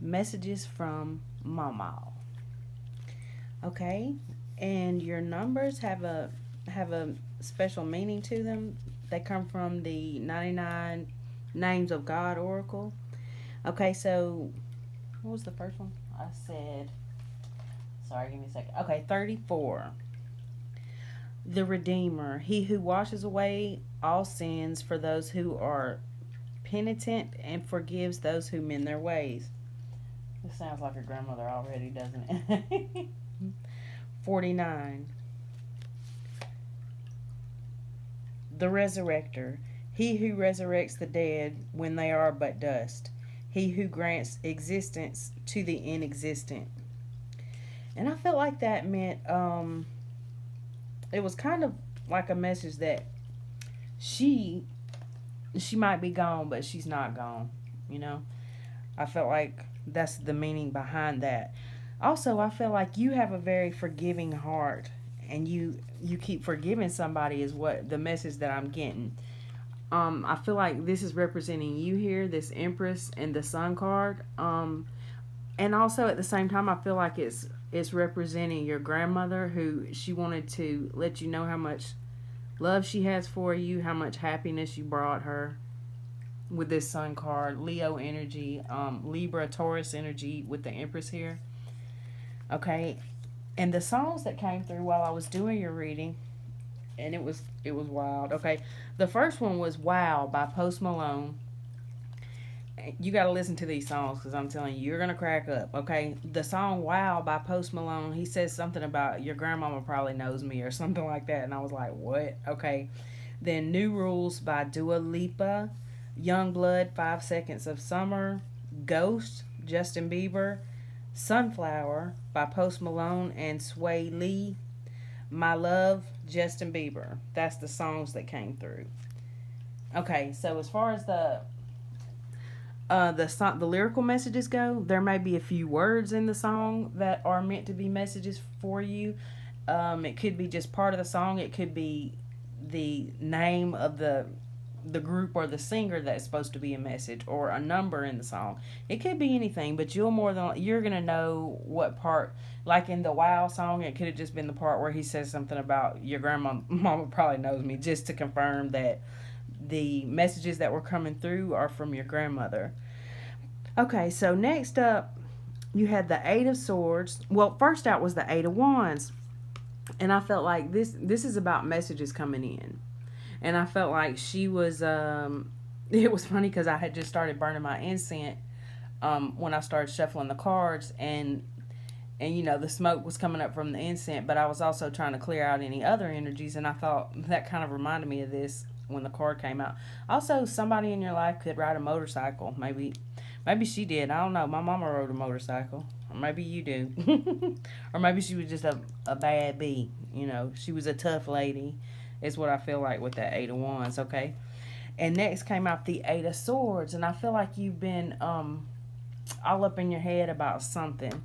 Messages from Mawmaw. Okay, and your numbers have a special meaning to them. They come from the 99 Names of God Oracle. Okay, so what was the first one? I said, sorry, give me a second. Okay, 34. The Redeemer, he who washes away all sins for those who are penitent and forgives those who mend their ways. This sounds like a grandmother already, doesn't it? 49. The Resurrector, he who resurrects the dead when they are but dust, he who grants existence to the inexistent. And I felt like that meant it was kind of like a message that she she might be gone, but she's not gone. You know, I felt like that's the meaning behind that. Also, I feel like you have a very forgiving heart, and you keep forgiving somebody is what the message that I'm getting. I feel like this is representing you here, this Empress and the Sun card. And also at the same time, I feel like it's representing your grandmother, who she wanted to let you know how much love she has for you, how much happiness you brought her with this Sun card, Leo energy, Libra, Taurus energy with the Empress here. Okay, and the songs that came through while I was doing your reading, and it was wild. Okay, the first one was "Wow" by Post Malone. You got to listen to these songs because I'm telling you, you're gonna crack up. Okay, the song "Wow" by Post Malone. He says something about your grandmama probably knows me or something like that, and I was like, what? Okay, then "New Rules" by Dua Lipa, "Youngblood," 5 Seconds of Summer, "Ghost," Justin Bieber, "Sunflower" by Post Malone and Swae Lee, "My Love," Justin Bieber. That's the songs that came through. Okay, so as far as the lyrical messages go, there may be a few words in the song that are meant to be messages for you. It could be just part of the song. It could be the name of the group or the singer that's supposed to be a message, or a number in the song. It could be anything, but you're gonna know what part. Like in the "Wow" song, it could have just been the part where he says something about your grandma. Mama probably knows me, just to confirm that the messages that were coming through are from your grandmother. Okay, so next up, you had the Eight of Swords. Well, first out was the Eight of Wands, and I felt like this is about messages coming in, and I felt like she was. It was funny because I had just started burning my incense when I started shuffling the cards, and the smoke was coming up from the incense, but I was also trying to clear out any other energies, and I thought that kind of reminded me of this when the card came out. Also, somebody in your life could ride a motorcycle. Maybe she did. I don't know. My mama rode a motorcycle. Or maybe you do. Or maybe she was just a bad bee. She was a tough lady, is what I feel like with that Eight of Wands, okay? And next came out the Eight of Swords. And I feel like you've been all up in your head about something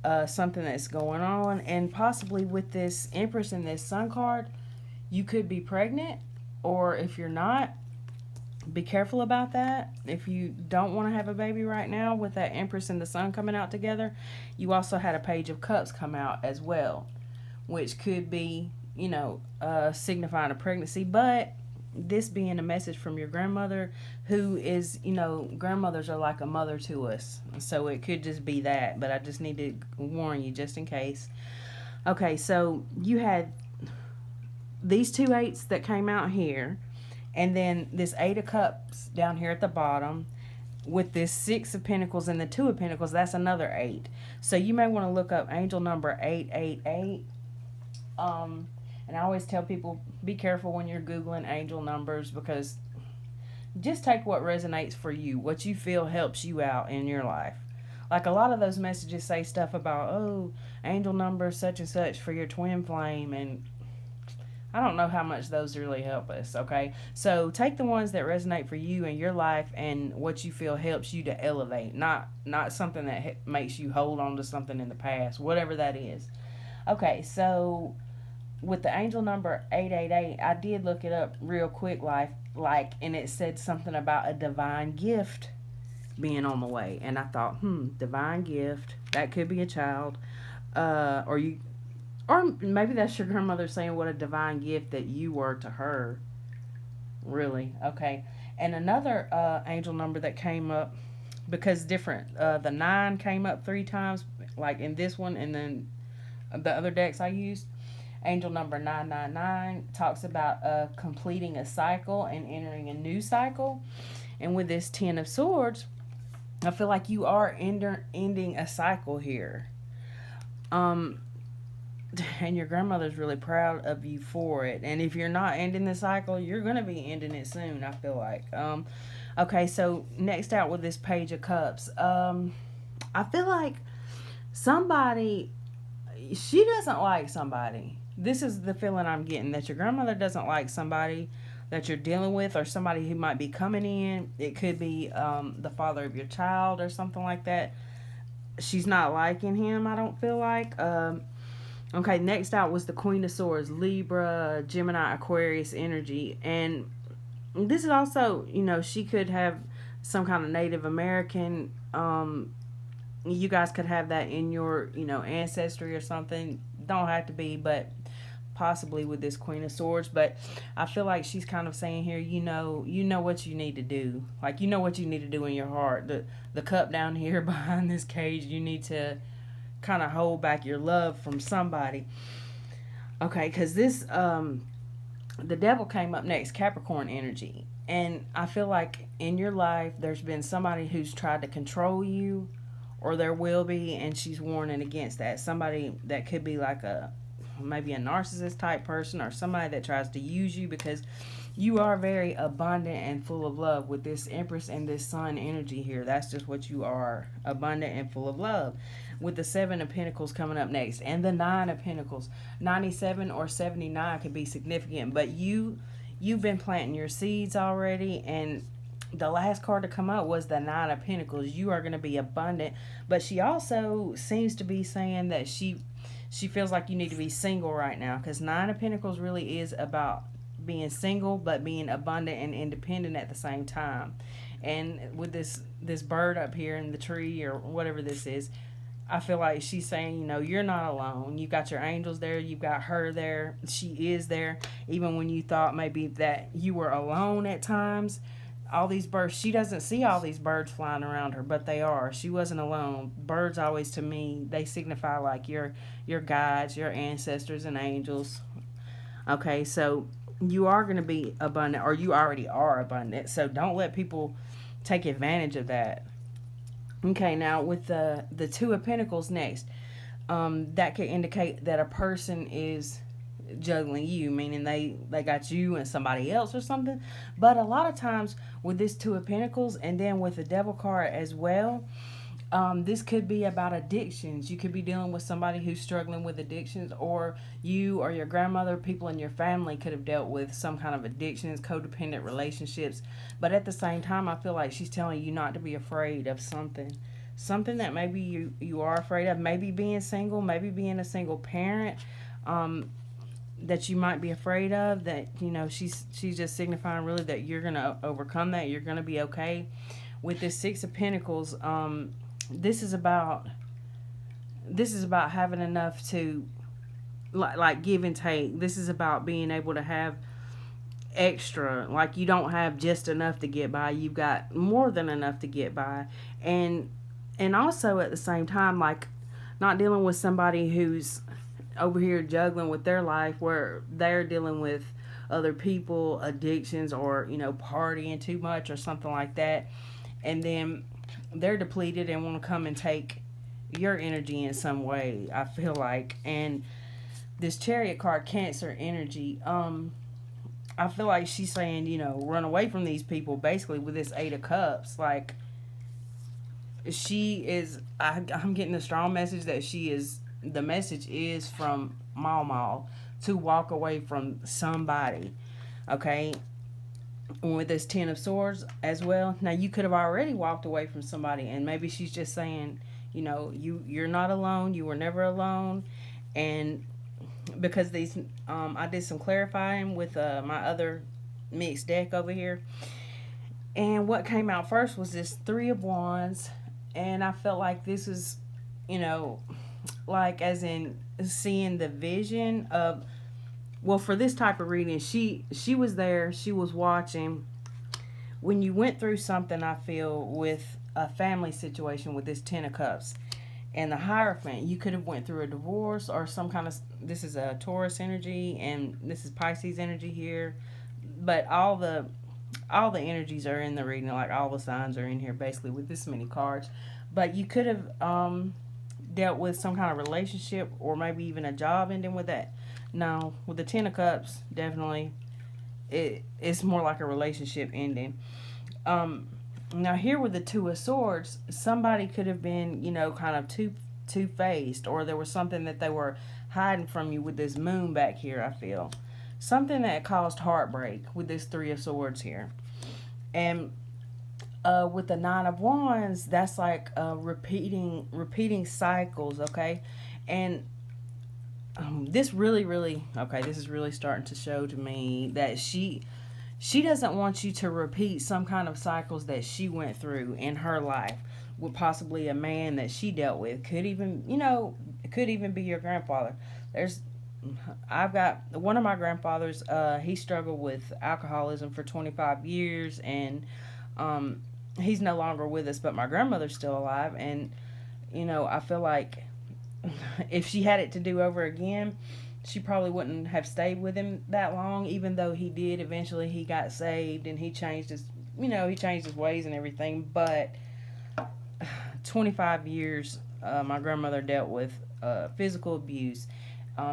that's going on. And possibly with this Empress and this Sun card, you could be pregnant. Or if you're not, be careful about that. If you don't want to have a baby right now with that Empress and the Sun coming out together, you also had a Page of Cups come out as well, which could be, signifying a pregnancy. But this being a message from your grandmother, who is, grandmothers are like a mother to us. So it could just be that. But I just need to warn you just in case. Okay, so you had these two eights that came out here, and then this Eight of Cups down here at the bottom, with this Six of Pentacles and the Two of Pentacles. That's another eight. So you may want to look up angel number 888. And I always tell people, be careful when you're Googling angel numbers, because just take what resonates for you, what you feel helps you out in your life. Like a lot of those messages say stuff about, oh, angel number such and such for your twin flame, and I don't know how much those really help us, okay? So take the ones that resonate for you in your life and what you feel helps you to elevate, not something that makes you hold on to something in the past, whatever that is. Okay, so with the angel number 888, I did look it up real quick, and it said something about a divine gift being on the way. And I thought, divine gift. That could be a child. Or you, or maybe that's your grandmother saying what a divine gift that you were to her. Really? Okay. And another angel number that came up, because different, the 9 came up 3 times, like in this one, and then the other decks I used. Angel number 999 talks about completing a cycle and entering a new cycle. And with this 10 of Swords, I feel like you are ending a cycle here. And your grandmother's really proud of you for it. And if you're not ending the cycle, you're going to be ending it soon, I feel like. Okay, so next out with this Page of Cups. I feel like somebody, she doesn't like somebody. This is the feeling I'm getting, that your grandmother doesn't like somebody that you're dealing with, or somebody who might be coming in. It could be the father of your child or something like that. She's not liking him, I don't feel like. Okay, next out was the Queen of Swords, Libra, Gemini, Aquarius energy. And this is also, she could have some kind of Native American, you guys could have that in your, ancestry or something. Don't have to be, but possibly with this Queen of Swords. But I feel like she's kind of saying here, you know what you need to do. Like, you know what you need to do in your heart. The cup down here behind this cage, you need to kind of hold back your love from somebody. Okay, because this, the Devil came up next, Capricorn energy. And I feel like in your life, there's been somebody who's tried to control you, or there will be, and she's warning against that. Somebody that could be like maybe a narcissist type person, or somebody that tries to use you, because you are very abundant and full of love with this Empress and this Sun energy here. That's just what you are, abundant and full of love. With the 7 of Pentacles coming up next, and the 9 of Pentacles, 97 or 79 could be significant, but you've been planting your seeds already. And the last card to come out was the 9 of Pentacles. You are going to be abundant, but she also seems to be saying that she feels like you need to be single right now, because 9 of Pentacles really is about being single, but being abundant and independent at the same time. And with this bird up here in the tree, or whatever this is, I feel like she's saying, you're not alone. You've got your angels there. You've got her there. She is there. Even when you thought maybe that you were alone at times, all these birds, she doesn't see all these birds flying around her, but they are. She wasn't alone. Birds always, to me, they signify like your guides, your ancestors and angels. Okay, so you are going to be abundant, or you already are abundant. So don't let people take advantage of that. Okay, now with the 2 of Pentacles next, that could indicate that a person is juggling you, meaning they got you and somebody else or something. But a lot of times with this 2 of Pentacles, and then with the Devil card as well, this could be about addictions. You could be dealing with somebody who's struggling with addictions, or you or your grandmother, people in your family could have dealt with some kind of addictions, codependent relationships. But at the same time, I feel like she's telling you not to be afraid of something that maybe you are afraid of, maybe being single, maybe being a single parent, that you might be afraid of, that she's just signifying really that you're gonna overcome that, you're gonna be okay. With this 6 of Pentacles, this is about having enough to like give and take. This is about being able to have extra, like you don't have just enough to get by, you've got more than enough to get by. And also at the same time, like not dealing with somebody who's over here juggling with their life, where they're dealing with other people, addictions, or partying too much or something like that, and then they're depleted and want to come and take your energy in some way, I feel like. And this Chariot card, Cancer energy, I feel like she's saying, run away from these people, basically, with this 8 of Cups. Like, she is, I'm getting a strong message that the message is from Mawmaw to walk away from somebody, okay? With this 10 of Swords as well. Now, you could have already walked away from somebody, and maybe she's just saying, you're not alone. You were never alone. And because these, I did some clarifying with my other mixed deck over here, And what came out first was this Three of Wands. And I felt like this is, you know, like as in seeing the vision of, well, for this type of reading, she was there, she was watching when you went through something. I feel with a family situation with this Ten of Cups and the Hierophant, you could have went through a divorce or some kind of, this is a Taurus energy and this is Pisces energy here, but all the energies are in the reading, like all the signs are in here basically with this many cards. But you could have dealt with some kind of relationship or maybe even a job ending with that. No, with the Ten of Cups, definitely it's more like a relationship ending. Um, Now here with the Two of Swords, somebody could have been, kind of two faced, or there was something that they were hiding from you with this moon back here. I feel something that caused heartbreak with this Three of Swords here, and with the Nine of Wands, that's like repeating cycles. Okay, and this really okay. This is really starting to show to me that she doesn't want you to repeat some kind of cycles that she went through in her life with possibly a man that she dealt with. Could even, it could even be your grandfather. I've got one of my grandfathers, he struggled with alcoholism for 25 years, and he's no longer with us, but my grandmother's still alive. And, I feel like if she had it to do over again, she probably wouldn't have stayed with him that long, even though he did eventually. He got saved and he changed his ways and everything. But 25 years, my grandmother dealt with physical abuse,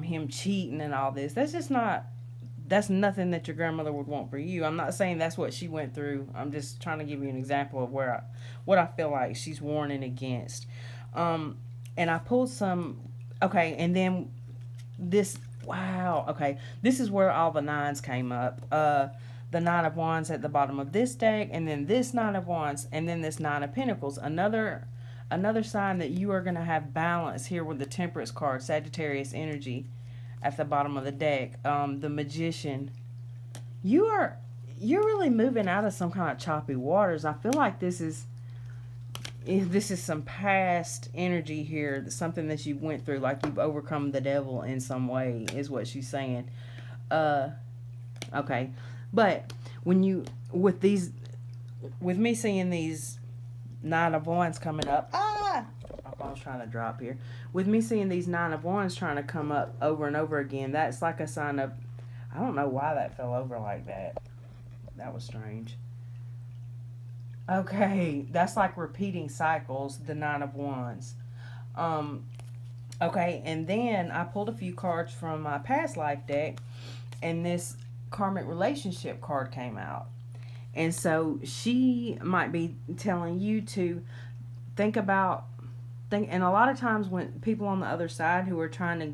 him cheating and all this. That's nothing that your grandmother would want for you. I'm not saying that's what she went through. I'm just trying to give you an example of what I feel like she's warning against. And I pulled some, okay, and then this, wow, okay, this is where all the nines came up. The Nine of Wands at the bottom of this deck, and then this Nine of Wands, and then this Nine of Pentacles. Another sign that you are going to have balance here with the Temperance card, Sagittarius energy at the bottom of the deck. The Magician. You're really moving out of some kind of choppy waters. I feel like this is some past energy here, something that you went through, like you've overcome the devil in some way, is what she's saying. Okay, but with me seeing these Nine of Wands coming up, my phone's trying to drop here. With me seeing these Nine of Wands trying to come up over and over again, that's like a sign of, I don't know why that fell over like that. That was strange. Okay, that's like repeating cycles, the Nine of Wands. Um, okay, and then I pulled a few cards from my past life deck, and this karmic relationship card came out. And so she might be telling you to and a lot of times when people on the other side who are trying to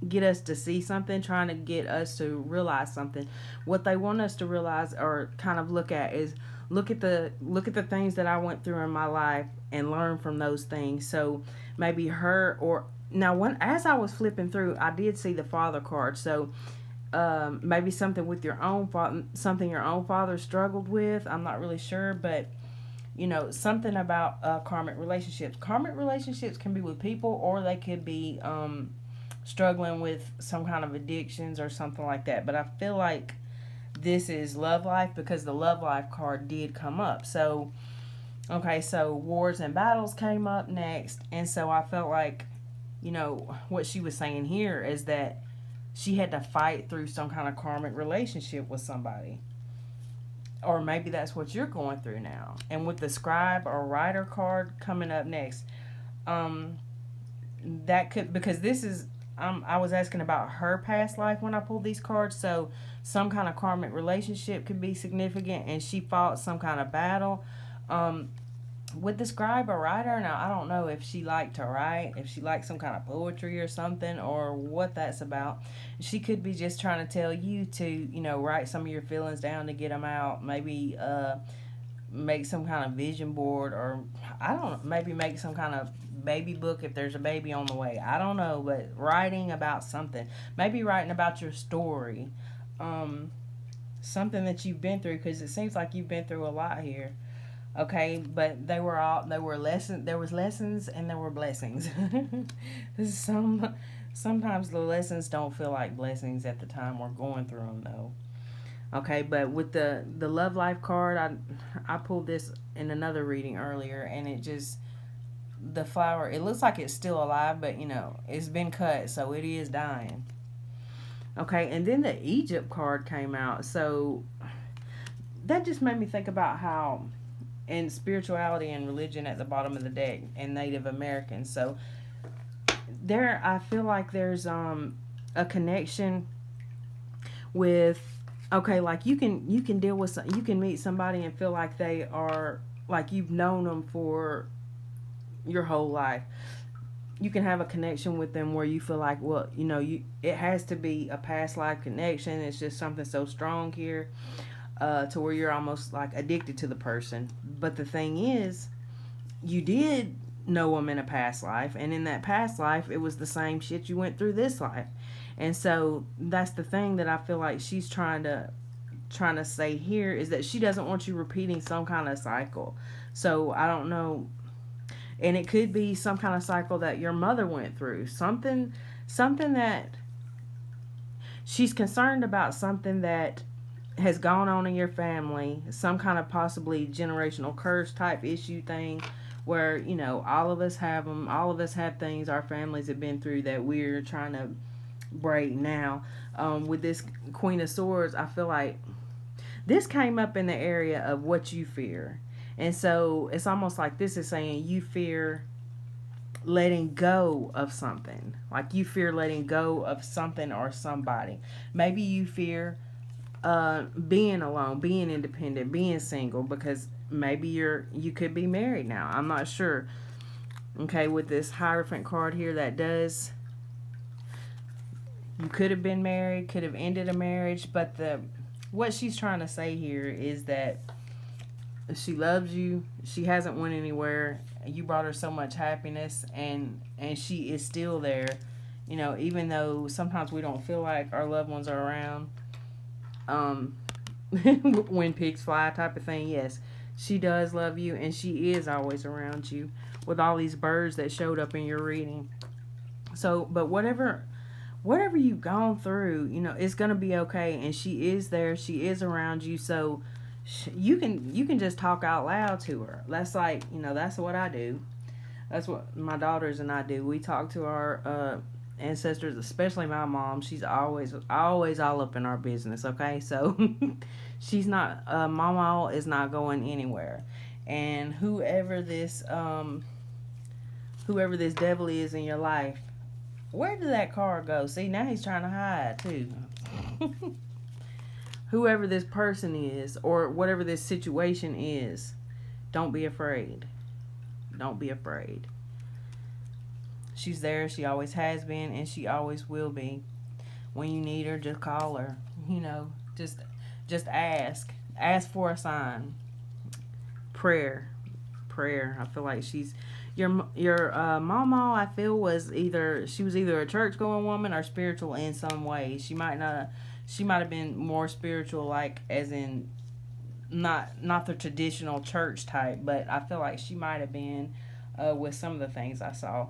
get us to see something, trying to get us to realize something, what they want us to realize or kind of look at is look at the things that I went through in my life and learn from those things. So maybe her, or now when as I was flipping through, I did see the Father card. So maybe something with your own something your own father struggled with. I'm not really sure, but something about karmic relationships. Karmic relationships can be with people, or they could be struggling with some kind of addictions or something like that. But I feel like this is love life, because the love life card did come up. So okay, so wars and battles came up next, and so I felt like what she was saying here is that she had to fight through some kind of karmic relationship with somebody, or maybe that's what you're going through now. And with the scribe or writer card coming up next, that could, because this is I was asking about her past life when I pulled these cards. So some kind of karmic relationship could be significant, and she fought some kind of battle. With the scribe or writer, now I don't know if she liked to write, if she liked some kind of poetry or something, or what that's about. She could be just trying to tell you to, write some of your feelings down to get them out. Maybe make some kind of vision board, or I don't know, maybe make some kind of baby book if there's a baby on the way. I don't know, but writing about something. Maybe writing about your story. something that you've been through, because it seems like you've been through a lot here. Okay, but they were lessons. There was lessons and there were blessings. Sometimes the lessons don't feel like blessings at the time we're going through them, though. Okay, but with the love life card, I pulled this in another reading earlier, and it just, the flower, it looks like it's still alive, but it's been cut, so it is dying. Okay, and then the Egypt card came out, so that just made me think about how in spirituality and religion at the bottom of the deck and Native Americans. So there, I feel like there's a connection with, okay, like you can deal with you can meet somebody and feel like they are, like you've known them for your whole life. You can have a connection with them where you feel like, well, it has to be a past life connection. It's just something so strong here, to where you're almost like addicted to the person. But the thing is, you did know them in a past life, and in that past life, it was the same shit you went through this life. And so that's the thing that I feel like she's trying to say here, is that she doesn't want you repeating some kind of cycle. So I don't know, and it could be some kind of cycle that your mother went through, something that she's concerned about, something that has gone on in your family, some kind of possibly generational curse type issue thing, where all of us have them, all of us have things our families have been through that we're trying to break now. With this Queen of Swords, I feel like this came up in the area of what you fear. And so it's almost like this is saying you fear letting go of something. Like you fear letting go of something or somebody. Maybe you fear being alone, being independent, being single, because maybe you could be married now. I'm not sure. Okay, with this Hierophant card here, that does, you could have been married, could have ended a marriage, but what she's trying to say here is that she loves you. She hasn't went anywhere. You brought her so much happiness, and she is still there. Even though sometimes we don't feel like our loved ones are around. When pigs fly type of thing. Yes, she does love you, and she is always around you, with all these birds that showed up in your reading. So, but whatever you've gone through, it's gonna be okay, and she is there. She is around you. So you can just talk out loud to her. That's like, that's what I do. That's what my daughters and I do. We talk to our ancestors, especially my mom. She's always all up in our business. Okay, so she's not, Mawmaw is not going anywhere. And whoever this devil is in your life, where did that card go? See, now he's trying to hide too. Whoever this person is, or whatever this situation is, don't be afraid. Don't be afraid. She's there. She always has been, and she always will be. When you need her, just call her. Just ask. Ask for a sign. Prayer. I feel like she's your Mawmaw, I feel, was either a church going woman or spiritual in some way. She might have been more spiritual, like as in not the traditional church type, but I feel like she might have been with some of the things I saw.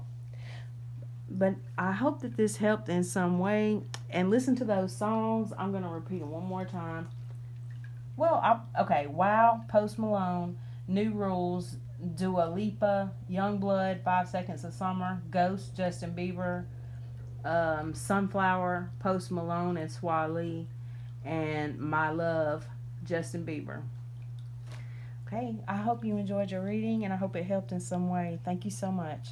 But I hope that this helped in some way. And listen to those songs. I'm going to repeat them one more time. Well, okay. Wow, Post Malone, New Rules, Dua Lipa, Youngblood, 5 Seconds of Summer, Ghost, Justin Bieber, Sunflower, Post Malone and Swae, and My Love, Justin Bieber. Okay, I hope you enjoyed your reading, and I hope it helped in some way. Thank you so much.